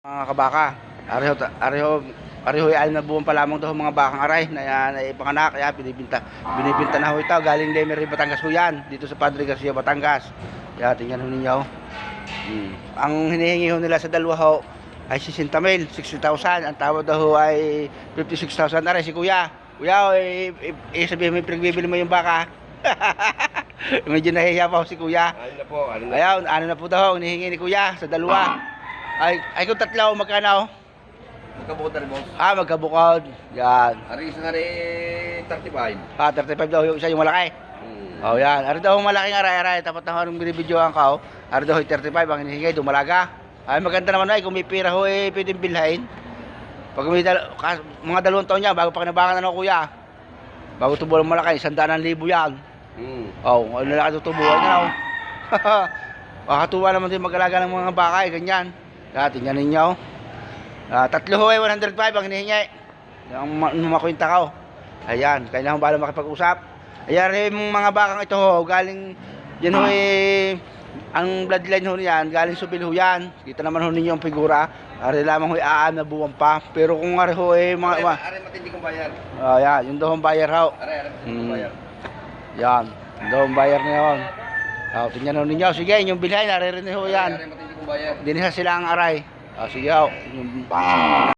Mga kabaka, ariho ay na buwan pa lamang daw mga bakang aray na yan ay panganak, kaya binibinta na ho ito, galing Lemery, Batangas ho yan, dito sa Padre Garcia, Batangas. Kaya tingnan ho ninyo. Ang hinihingi ho nila sa dalawa ho ay 60,000, 60,000, ang tawad daw ho ay 56,000 aray. Si kuya, sabihin mo pinagbibili mo yung baka. Medyo nahihiya pa ho si kuya. Ayaw, ano na po daw hinihingi ni kuya sa dalawa. Ay kung tatlo, magkano? Magkabukod na rin, boss. Magkabukod. Yan. Ari isa nga rin 35. 35 daw yung isa yung malaki. Yan. Ari daw yung malaking aray-aray. Tapat na harong binibidyoan ka. Ari daw yung 35 ang hinihingay, dumalaga. Ay maganda naman kung may pira ho pwedeng bilhin. Pag may mga 2 taon niya, bago pa kinabangan na kuya. Bago tubo ng malaki, 100,000 yan. Ano na tutubuhan na. Makatuwa naman din mag-alaga ng mga baka ganyan. Tingnan ninyo. 3 ho ay 105 ang hinihingi. Yung makwenta ko. Ayan, kaya na akong bala makipag-usap. Ayan yung mga bakang ito ho, galing yan ho ang bloodline ho niyan, galing Subil ho yan. Kita naman ho ninyo ang figura. Ari lamang ho na buwan pa. Pero kung ari ho Ari matindi kong bayar. Ayan, yung daw ang bayar ho. Ari matindi kong bayar. Yan, yung daw ang bayar na yun. Tingnan ho ninyo. Sige, yung bilhay, naririnig ho yan. Ari matindi kong bayar. Dinisa sila ang aray. Sige ho.